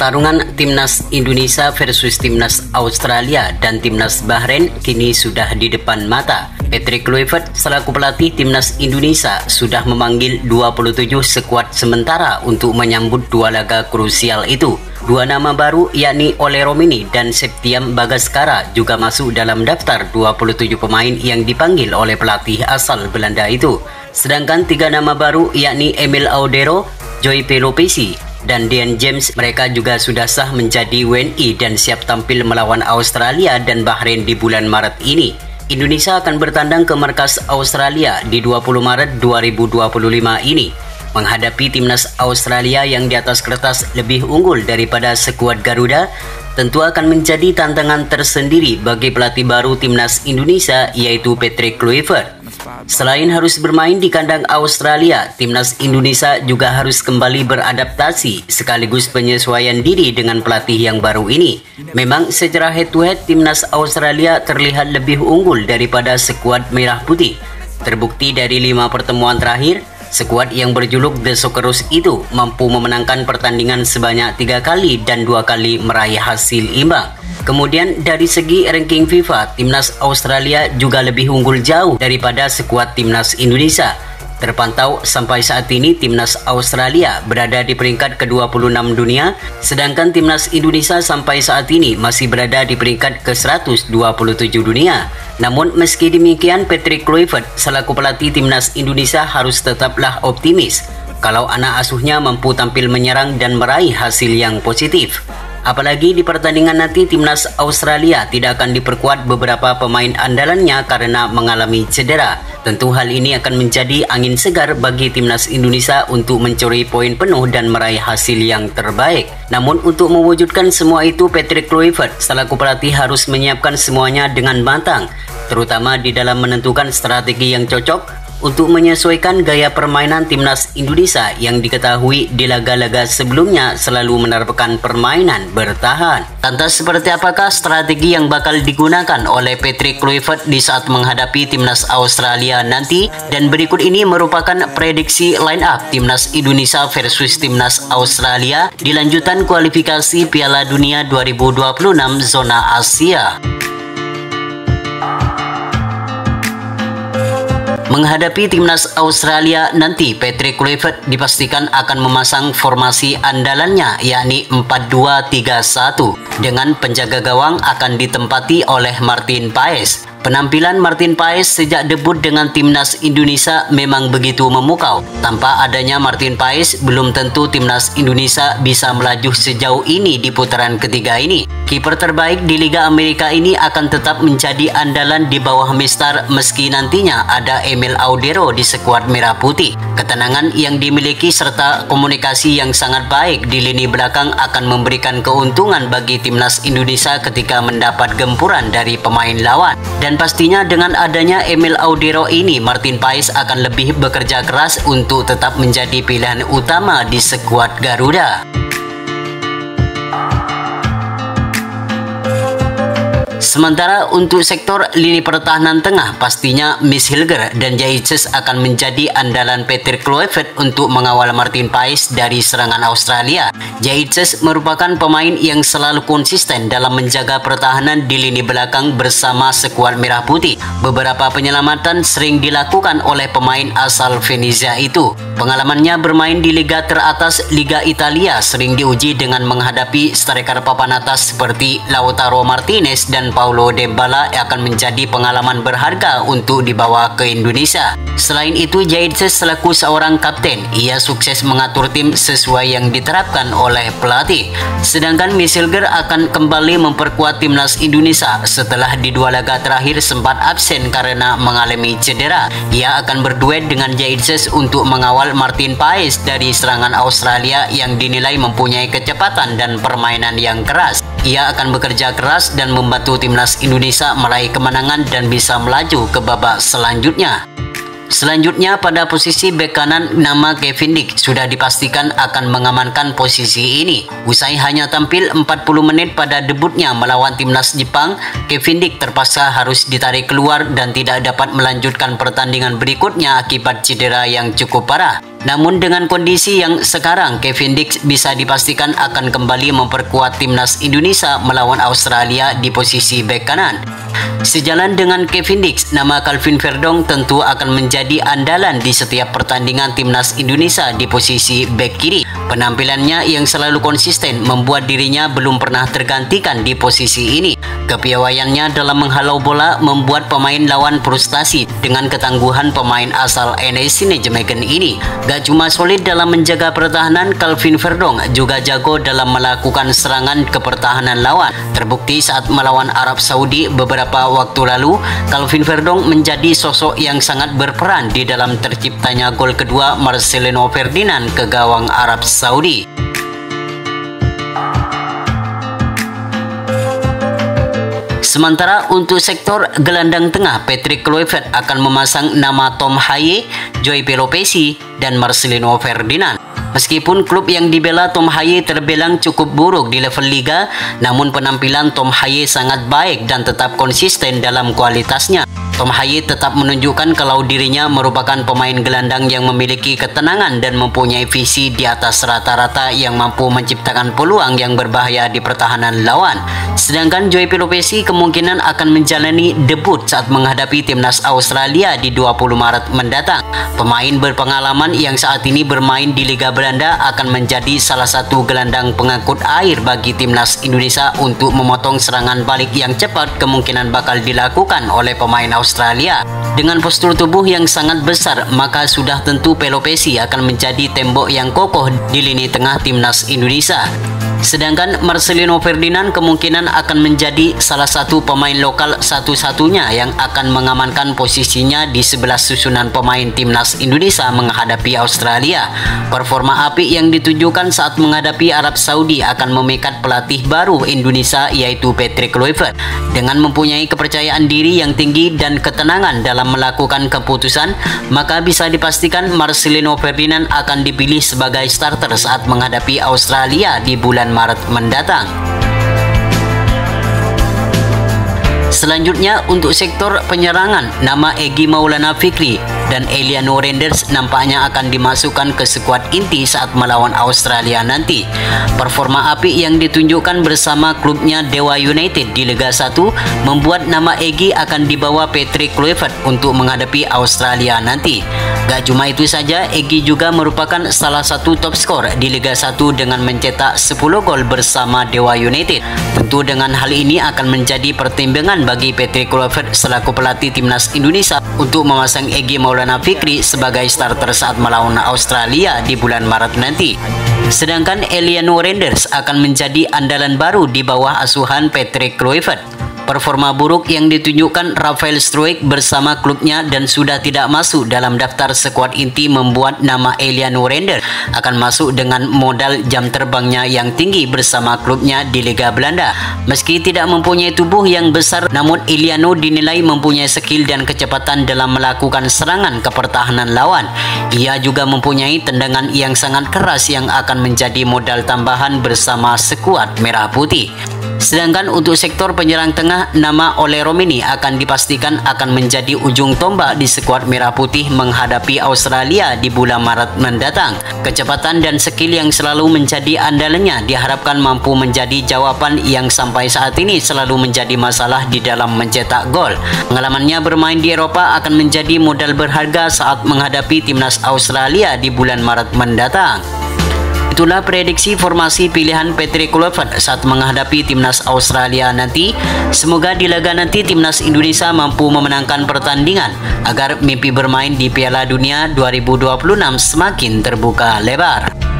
Pertarungan Timnas Indonesia versus Timnas Australia dan Timnas Bahrain kini sudah di depan mata. Patrick Kluivert selaku pelatih Timnas Indonesia sudah memanggil 27 skuad sementara untuk menyambut dua laga krusial itu. Dua nama baru yakni Ole Romini dan Septian Bagaskara juga masuk dalam daftar 27 pemain yang dipanggil oleh pelatih asal Belanda itu. Sedangkan tiga nama baru yakni Emil Audero, Joy Pelopesi, dan Dean James mereka juga sudah sah menjadi WNI dan siap tampil melawan Australia dan Bahrain di bulan Maret ini. Indonesia akan bertandang ke markas Australia di 20 Maret 2025 ini. Menghadapi timnas Australia yang di atas kertas lebih unggul daripada skuad Garuda, tentu akan menjadi tantangan tersendiri bagi pelatih baru timnas Indonesia yaitu Patrick Kluivert. Selain harus bermain di kandang Australia, timnas Indonesia juga harus kembali beradaptasi sekaligus penyesuaian diri dengan pelatih yang baru ini. Memang secara head-to-head timnas Australia terlihat lebih unggul daripada skuad merah putih. Terbukti dari 5 pertemuan terakhir, skuad yang berjuluk The Socceroos itu mampu memenangkan pertandingan sebanyak 3 kali dan 2 kali meraih hasil imbang. Kemudian dari segi ranking FIFA, timnas Australia juga lebih unggul jauh daripada skuad timnas Indonesia. Terpantau sampai saat ini timnas Australia berada di peringkat ke-26 dunia, sedangkan timnas Indonesia sampai saat ini masih berada di peringkat ke-127 dunia. Namun meski demikian, Patrick Kluivert selaku pelatih timnas Indonesia harus tetaplah optimis kalau anak asuhnya mampu tampil menyerang dan meraih hasil yang positif. Apalagi di pertandingan nanti timnas Australia tidak akan diperkuat beberapa pemain andalannya karena mengalami cedera. Tentu hal ini akan menjadi angin segar bagi timnas Indonesia untuk mencuri poin penuh dan meraih hasil yang terbaik. Namun untuk mewujudkan semua itu, Patrick Kluivert selaku pelatih harus menyiapkan semuanya dengan matang, terutama di dalam menentukan strategi yang cocok untuk menyesuaikan gaya permainan timnas Indonesia yang diketahui di laga-laga sebelumnya selalu menerapkan permainan bertahan. Lantas seperti apakah strategi yang bakal digunakan oleh Patrick Kluivert di saat menghadapi timnas Australia nanti? Dan berikut ini merupakan prediksi line up timnas Indonesia versus timnas Australia di lanjutan kualifikasi Piala Dunia 2026 zona Asia. Menghadapi timnas Australia nanti, Patrick Kluivert dipastikan akan memasang formasi andalannya yakni 4-2-3-1 dengan penjaga gawang akan ditempati oleh Martin Paes. Penampilan Martin Paes sejak debut dengan timnas Indonesia memang begitu memukau. Tanpa adanya Martin Paes, belum tentu timnas Indonesia bisa melaju sejauh ini di putaran ketiga ini. Kiper terbaik di Liga Amerika ini akan tetap menjadi andalan di bawah Mister meski nantinya ada Emil Audero di skuad merah putih. Ketenangan yang dimiliki serta komunikasi yang sangat baik di lini belakang akan memberikan keuntungan bagi timnas Indonesia ketika mendapat gempuran dari pemain lawan. Dan pastinya dengan adanya Emil Audero ini, Martin Paes akan lebih bekerja keras untuk tetap menjadi pilihan utama di skuad Garuda. Sementara untuk sektor lini pertahanan tengah, pastinya Miss Hilger dan Jaiches akan menjadi andalan Patrick Kluivert untuk mengawal Martin Paes dari serangan Australia. Jaiches merupakan pemain yang selalu konsisten dalam menjaga pertahanan di lini belakang bersama skuad merah putih. Beberapa penyelamatan sering dilakukan oleh pemain asal Venezia itu. Pengalamannya bermain di liga teratas Liga Italia sering diuji dengan menghadapi striker papan atas seperti Lautaro Martinez dan Paulo Dybala akan menjadi pengalaman berharga untuk dibawa ke Indonesia. Selain itu, Jaiches selaku seorang kapten, ia sukses mengatur tim sesuai yang diterapkan oleh pelatih. Sedangkan Miss Hilger akan kembali memperkuat timnas Indonesia setelah di 2 laga terakhir sempat absen karena mengalami cedera. Ia akan berduet dengan Jaiches untuk mengawal Martin Paes dari serangan Australia yang dinilai mempunyai kecepatan dan permainan yang keras. Ia akan bekerja keras dan membantu timnas Indonesia meraih kemenangan dan bisa melaju ke babak selanjutnya. Selanjutnya pada posisi bek kanan, nama Kevin Dick sudah dipastikan akan mengamankan posisi ini. Usai hanya tampil 40 menit pada debutnya melawan timnas Jepang, Kevin Dick terpaksa harus ditarik keluar dan tidak dapat melanjutkan pertandingan berikutnya akibat cedera yang cukup parah. Namun dengan kondisi yang sekarang, Kevin Dix bisa dipastikan akan kembali memperkuat timnas Indonesia melawan Australia di posisi bek kanan. Sejalan dengan Kevin Dix, nama Calvin Verdong tentu akan menjadi andalan di setiap pertandingan timnas Indonesia di posisi bek kiri. Penampilannya yang selalu konsisten membuat dirinya belum pernah tergantikan di posisi ini. Kepiawaiannya dalam menghalau bola membuat pemain lawan frustasi dengan ketangguhan pemain asal NEC Nijmegen ini. Gak cuma solid dalam menjaga pertahanan, Calvin Verdong juga jago dalam melakukan serangan ke pertahanan lawan. Terbukti saat melawan Arab Saudi beberapa waktu lalu, Calvin Verdong menjadi sosok yang sangat berperan di dalam terciptanya gol kedua Marcelino Ferdinand ke gawang Arab Saudi. Sementara untuk sektor gelandang tengah, Patrick Kluivert akan memasang nama Tom Haye, Joey Pelopessi, dan Marcelino Ferdinand. Meskipun klub yang dibela Tom Haye terbilang cukup buruk di level liga, namun penampilan Tom Haye sangat baik dan tetap konsisten dalam kualitasnya. Tom Haye tetap menunjukkan kalau dirinya merupakan pemain gelandang yang memiliki ketenangan dan mempunyai visi di atas rata-rata yang mampu menciptakan peluang yang berbahaya di pertahanan lawan. Sedangkan Joey Pelopessi kemungkinan akan menjalani debut saat menghadapi timnas Australia di 20 Maret mendatang. Pemain berpengalaman yang saat ini bermain di Liga Belanda akan menjadi salah satu gelandang pengangkut air bagi timnas Indonesia untuk memotong serangan balik yang cepat kemungkinan bakal dilakukan oleh pemain Australia. Dengan postur tubuh yang sangat besar, maka sudah tentu Pelopessi akan menjadi tembok yang kokoh di lini tengah timnas Indonesia. Sedangkan Marcelino Ferdinand kemungkinan akan menjadi salah satu pemain lokal satu-satunya yang akan mengamankan posisinya di sebelah susunan pemain timnas Indonesia menghadapi Australia. Performa apik yang ditunjukkan saat menghadapi Arab Saudi akan memikat pelatih baru Indonesia yaitu Patrick Kluivert. Dengan mempunyai kepercayaan diri yang tinggi dan ketenangan dalam melakukan keputusan, maka bisa dipastikan Marcelino Ferdinand akan dipilih sebagai starter saat menghadapi Australia di bulan Maret mendatang. Selanjutnya untuk sektor penyerangan, nama Egy Maulana Fikri dan Eliano Renders nampaknya akan dimasukkan ke skuad inti saat melawan Australia nanti. Performa apik yang ditunjukkan bersama klubnya Dewa United di Liga 1 membuat nama Egy akan dibawa Patrick Kluivert untuk menghadapi Australia nanti. Gak cuma itu saja, Egy juga merupakan salah satu top skor di Liga 1 dengan mencetak 10 gol bersama Dewa United. Tentu dengan hal ini akan menjadi pertimbangan bagi Patrick Kluivert selaku pelatih timnas Indonesia untuk memasang Egy Maulana Fikri sebagai starter saat melawan Australia di bulan Maret nanti. Sedangkan Eliano Renders akan menjadi andalan baru di bawah asuhan Patrick Kluivert. Performa buruk yang ditunjukkan Rafael Struijk bersama klubnya dan sudah tidak masuk dalam daftar skuad inti membuat nama Eliano Renders akan masuk dengan modal jam terbangnya yang tinggi bersama klubnya di Liga Belanda. Meski tidak mempunyai tubuh yang besar, namun Eliano dinilai mempunyai skill dan kecepatan dalam melakukan serangan ke pertahanan lawan. Ia juga mempunyai tendangan yang sangat keras yang akan menjadi modal tambahan bersama skuad Merah Putih. Sedangkan untuk sektor penyerang tengah, nama Ole Romini akan dipastikan akan menjadi ujung tombak di skuad Merah Putih menghadapi Australia di bulan Maret mendatang. Kecepatan dan skill yang selalu menjadi andalannya diharapkan mampu menjadi jawaban yang sampai saat ini selalu menjadi masalah di dalam mencetak gol. Pengalamannya bermain di Eropa akan menjadi modal berharga saat menghadapi timnas Australia di bulan Maret mendatang. Itulah prediksi formasi pilihan Patrick Kluivert saat menghadapi timnas Australia nanti. Semoga di laga nanti timnas Indonesia mampu memenangkan pertandingan agar mimpi bermain di Piala Dunia 2026 semakin terbuka lebar.